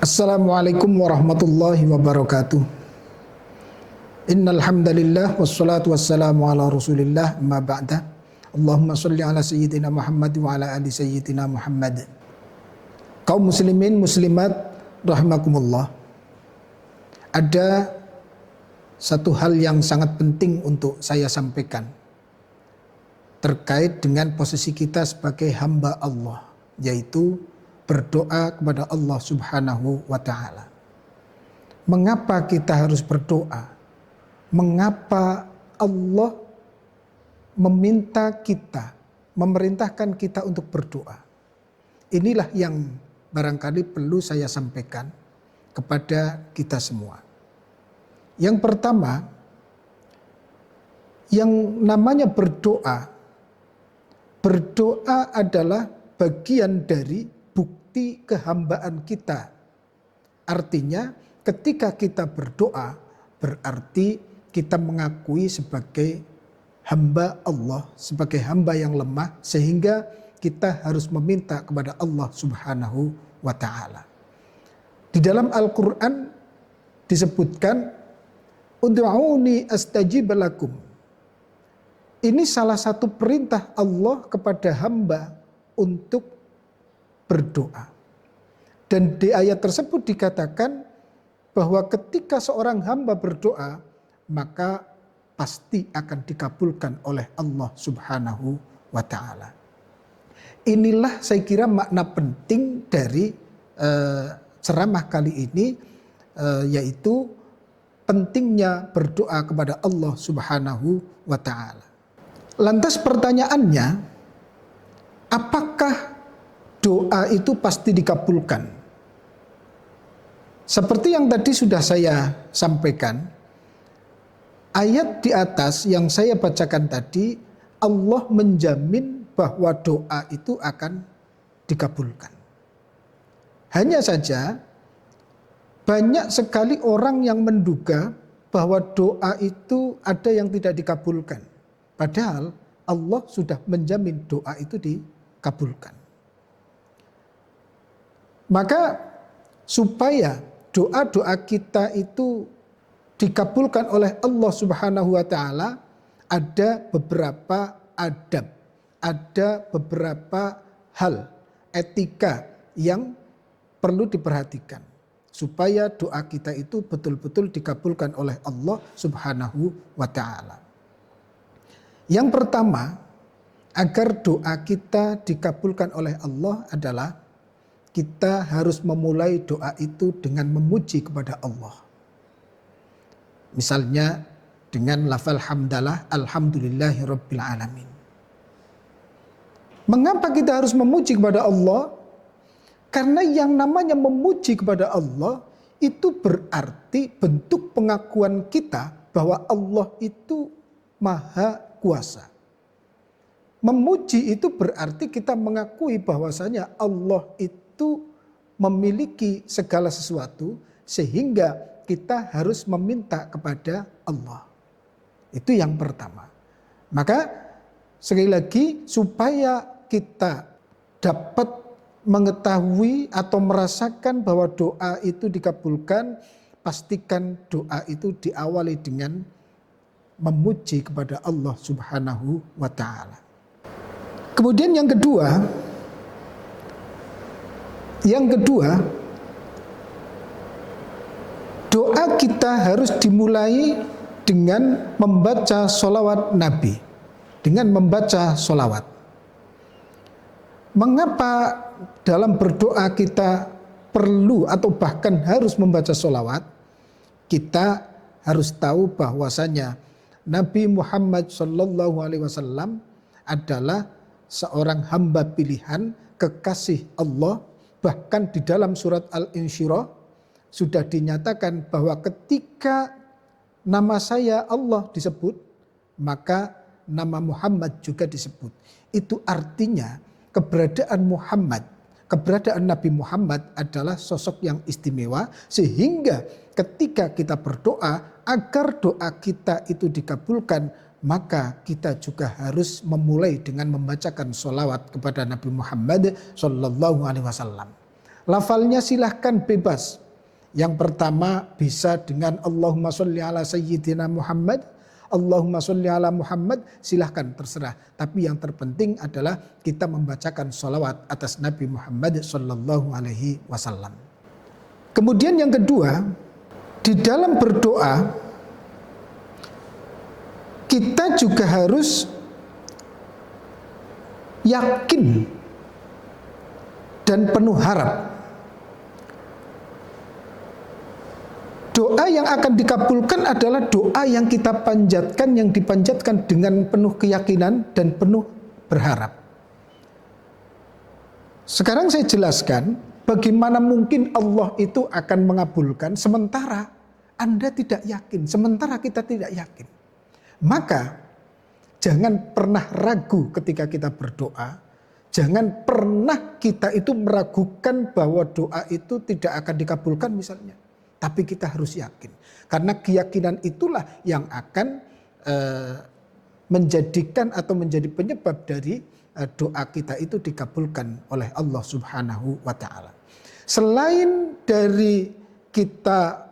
Assalamualaikum warahmatullahi wabarakatuh. Innal hamdalillah wassalatu wassalamu ala Rasulillah amma ba'da. Allahumma shalli ala sayyidina Muhammad wa ala ali sayyidina Muhammad. Kaum muslimin muslimat rahimakumullah. Ada satu hal yang sangat penting untuk saya sampaikan terkait dengan posisi kita sebagai hamba Allah, yaitu berdoa kepada Allah Subhanahu wa ta'ala. Mengapa kita harus berdoa? Mengapa Allah meminta kita, memerintahkan kita untuk berdoa? Inilah yang barangkali perlu saya sampaikan kepada kita semua. Yang pertama, yang namanya berdoa adalah bagian dari bukti kehambaan kita. Artinya ketika kita berdoa berarti kita mengakui sebagai hamba Allah, sebagai hamba yang lemah, sehingga kita harus meminta kepada Allah Subhanahu wa ta'ala. Di dalam Al-Quran disebutkan ud'uni astajib lakum. Ini salah satu perintah Allah kepada hamba untuk berdoa. Dan di ayat tersebut dikatakan bahwa ketika seorang hamba berdoa, maka pasti akan dikabulkan oleh Allah Subhanahu wa ta'ala. Inilah saya kira makna penting dari ceramah kali ini, yaitu pentingnya berdoa kepada Allah Subhanahu wa ta'ala. Lantas pertanyaannya, apakah doa itu pasti dikabulkan? Seperti yang tadi sudah saya sampaikan, ayat di atas yang saya bacakan tadi, Allah menjamin bahwa doa itu akan dikabulkan. Hanya saja banyak sekali orang yang menduga bahwa doa itu ada yang tidak dikabulkan. Padahal Allah sudah menjamin doa itu dikabulkan. Maka supaya doa-doa kita itu dikabulkan oleh Allah Subhanahu wa ta'ala, ada beberapa adab, ada beberapa hal etika yang perlu diperhatikan supaya doa kita itu betul-betul dikabulkan oleh Allah Subhanahu wa ta'ala. Yang pertama, agar doa kita dikabulkan oleh Allah adalah kita harus memulai doa itu dengan memuji kepada Allah. Misalnya dengan lafal hamdalah, alhamdulillahi rabbil alamin. Mengapa kita harus memuji kepada Allah? Karena yang namanya memuji kepada Allah itu berarti bentuk pengakuan kita bahwa Allah itu maha kuasa. Memuji itu berarti kita mengakui bahwasanya Allah itu memiliki segala sesuatu, sehingga kita harus meminta kepada Allah. Itu yang pertama. Maka sekali lagi, supaya kita dapat mengetahui atau merasakan bahwa doa itu dikabulkan, pastikan doa itu diawali dengan memuji kepada Allah Subhanahu wa ta'ala. Kemudian yang kedua, doa kita harus dimulai dengan membaca sholawat Nabi, dengan membaca sholawat. Mengapa dalam berdoa kita perlu atau bahkan harus membaca sholawat? Kita harus tahu bahwasanya Nabi Muhammad SAW adalah seorang hamba pilihan, kekasih Allah. Bahkan di dalam surat Al-Insyirah sudah dinyatakan bahwa ketika nama saya Allah disebut, maka nama Muhammad juga disebut. Itu artinya keberadaan Nabi Muhammad adalah sosok yang istimewa, sehingga ketika kita berdoa agar doa kita itu dikabulkan, maka kita juga harus memulai dengan membacakan sholawat kepada Nabi Muhammad SAW. Lafalnya silahkan bebas. Yang pertama bisa dengan Allahumma sholli ala sayyidina Muhammad, Allahumma sholli ala Muhammad, silahkan terserah. Tapi yang terpenting adalah kita membacakan sholawat atas Nabi Muhammad sallallahu alaihi wasallam. Kemudian yang kedua, di dalam berdoa kita juga harus yakin dan penuh harap. Doa yang akan dikabulkan adalah doa yang kita panjatkan, yang dipanjatkan dengan penuh keyakinan dan penuh berharap. Sekarang saya jelaskan bagaimana mungkin Allah itu akan mengabulkan sementara Anda tidak yakin, sementara kita tidak yakin. Maka jangan pernah ragu ketika kita berdoa. Jangan pernah kita itu meragukan bahwa doa itu tidak akan dikabulkan misalnya. Tapi kita harus yakin. Karena keyakinan itulah yang akan menjadikan atau menjadi penyebab dari doa kita itu dikabulkan oleh Allah Subhanahu wa ta'ala. Selain dari kita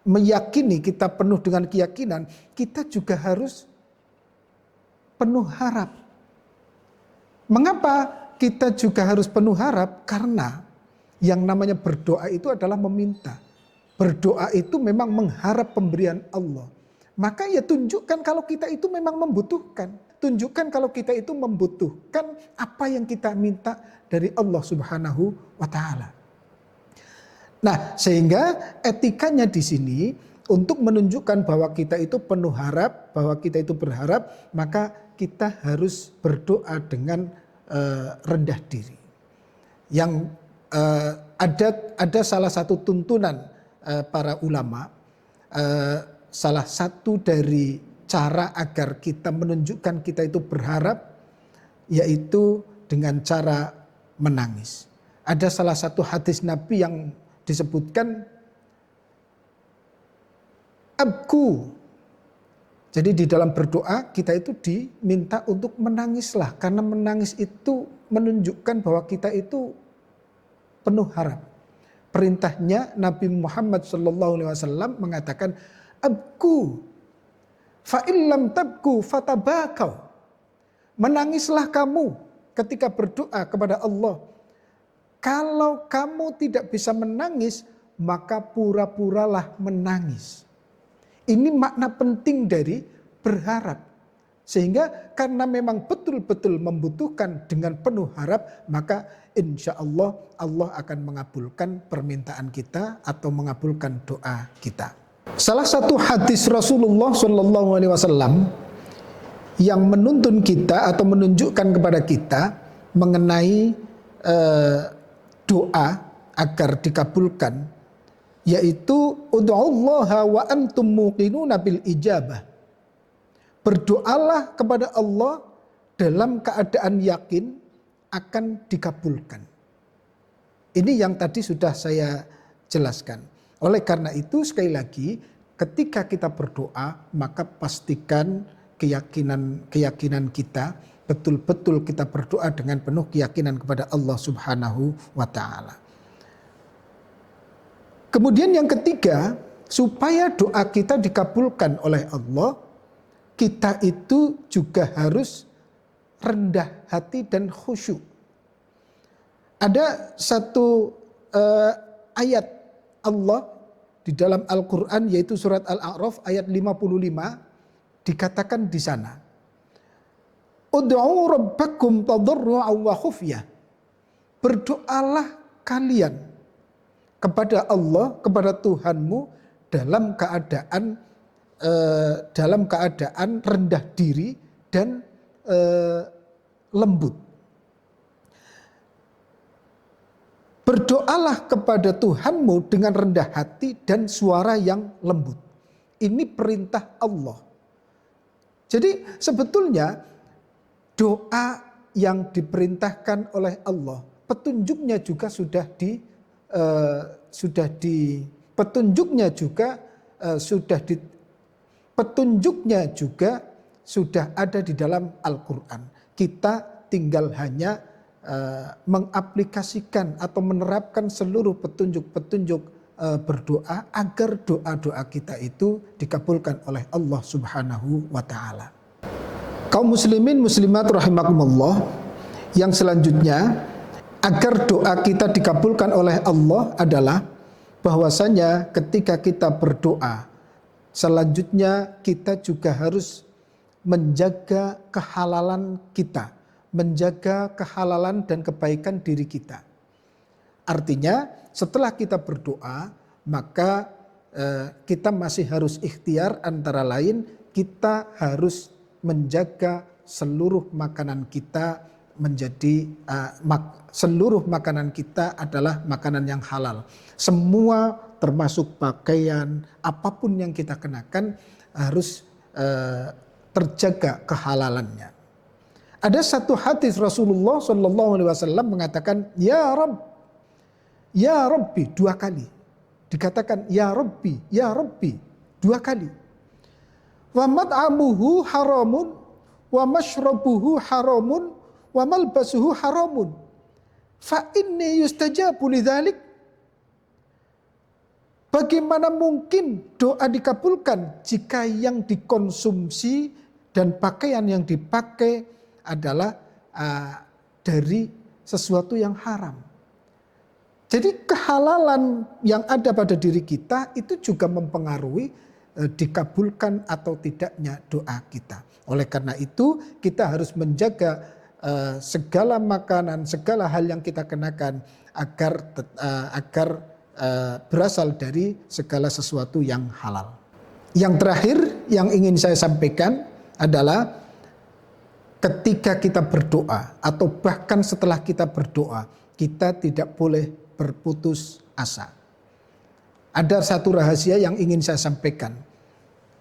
meyakini, kita penuh dengan keyakinan, kita juga harus penuh harap. Mengapa kita juga harus penuh harap? Karena yang namanya berdoa itu adalah meminta. Berdoa itu memang mengharap pemberian Allah. Maka ya tunjukkan kalau kita itu memang membutuhkan. Tunjukkan kalau kita itu membutuhkan apa yang kita minta dari Allah Subhanahu wa ta'ala. Nah, sehingga etikanya di sini untuk menunjukkan bahwa kita itu penuh harap, bahwa kita itu berharap, maka kita harus berdoa dengan rendah diri. Yang ada salah satu tuntunan para ulama, salah satu dari cara agar kita menunjukkan kita itu berharap, yaitu dengan cara menangis. Ada salah satu hadis Nabi yang disebutkan abku. Jadi di dalam berdoa kita itu diminta untuk menangislah, karena menangis itu menunjukkan bahwa kita itu penuh harap. Perintahnya Nabi Muhammad SAW mengatakan, abku fa illam tabku fatabakau. Menangislah kamu ketika berdoa kepada Allah. Kalau kamu tidak bisa menangis, maka pura-puralah menangis. Ini makna penting dari berharap. Sehingga karena memang betul-betul membutuhkan dengan penuh harap, maka insya Allah Allah akan mengabulkan permintaan kita atau mengabulkan doa kita. Salah satu hadis Rasulullah SAW yang menuntun kita atau menunjukkan kepada kita mengenai doa agar dikabulkan, yaitu ud'ullaha wa antum muqinuna bil ijabah. Berdoalah kepada Allah dalam keadaan yakin akan dikabulkan. Ini yang tadi sudah saya jelaskan. Oleh karena itu sekali lagi ketika kita berdoa maka pastikan keyakinan kita betul-betul kita berdoa dengan penuh keyakinan kepada Allah Subhanahu wa ta'ala. Kemudian yang ketiga, supaya doa kita dikabulkan oleh Allah, kita itu juga harus rendah hati dan khusyuk. Ada satu ayat Allah di dalam Al-Quran, yaitu surat Al-A'raf ayat 55, dikatakan di sana, ud'u rabbakum tadarru'an wa khufyah. Berdoalah kalian kepada Allah, kepada Tuhanmu dalam keadaan rendah diri dan lembut. Berdoalah kepada Tuhanmu dengan rendah hati dan suara yang lembut. Ini perintah Allah. Jadi sebetulnya doa yang diperintahkan oleh Allah, petunjuknya juga sudah ada di dalam Al-Quran. Kita tinggal hanya mengaplikasikan atau menerapkan seluruh petunjuk-petunjuk berdoa agar doa-doa kita itu dikabulkan oleh Allah Subhanahu wa taala. Kaum muslimin muslimat rahimakumullah, yang selanjutnya agar doa kita dikabulkan oleh Allah adalah bahwasanya ketika kita berdoa, selanjutnya kita juga harus menjaga kehalalan kita, menjaga kehalalan dan kebaikan diri kita. Artinya setelah kita berdoa, maka kita masih harus ikhtiar, antara lain kita harus menjaga seluruh makanan kita menjadi seluruh makanan kita adalah makanan yang halal. Semua termasuk pakaian, apapun yang kita kenakan harus terjaga kehalalannya. Ada satu hadis Rasulullah SAW mengatakan, Ya Rabb, Ya Rabbi, 2 kali. Dikatakan Ya Rabbi, Ya Rabbi, 2 kali. Wa mat'amuhu haramun, wa mashrabuhu haramun, wa malbasuhu haramun. Fa inni yustajabu lidzalik. Bagaimana mungkin doa dikabulkan jika yang dikonsumsi dan pakaian yang dipakai adalah dari sesuatu yang haram. Jadi kehalalan yang ada pada diri kita itu juga mempengaruhi dikabulkan atau tidaknya doa kita. Oleh karena itu kita harus menjaga segala makanan, segala hal yang kita kenakan agar berasal dari segala sesuatu yang halal. Yang terakhir yang ingin saya sampaikan adalah ketika kita berdoa atau bahkan setelah kita berdoa, kita tidak boleh berputus asa. Ada satu rahasia yang ingin saya sampaikan,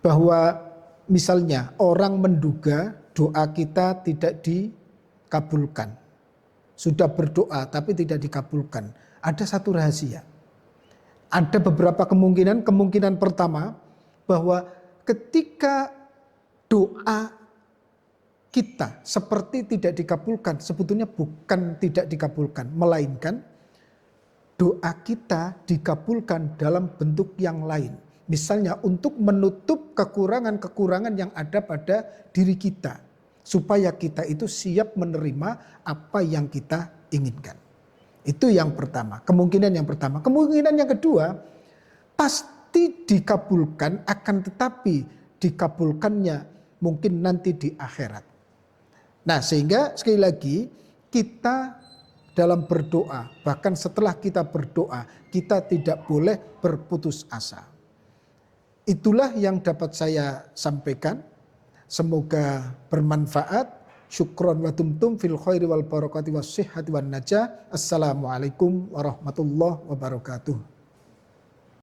bahwa misalnya orang menduga doa kita tidak dikabulkan. Sudah berdoa tapi tidak dikabulkan. Ada satu rahasia. Ada beberapa kemungkinan. Kemungkinan pertama, bahwa ketika doa kita seperti tidak dikabulkan, sebetulnya bukan tidak dikabulkan, melainkan doa kita dikabulkan dalam bentuk yang lain. Misalnya untuk menutup kekurangan-kekurangan yang ada pada diri kita, supaya kita itu siap menerima apa yang kita inginkan. Itu yang pertama, kemungkinan yang pertama. Kemungkinan yang kedua, pasti dikabulkan, akan tetapi dikabulkannya mungkin nanti di akhirat. Nah, sehingga sekali lagi kita dalam berdoa, bahkan setelah kita berdoa, kita tidak boleh berputus asa. Itulah yang dapat saya sampaikan. Semoga bermanfaat. Syukron wa tumtum fil khairi wal barakati was sihhati wan najah. Assalamualaikum warahmatullahi wabarakatuh.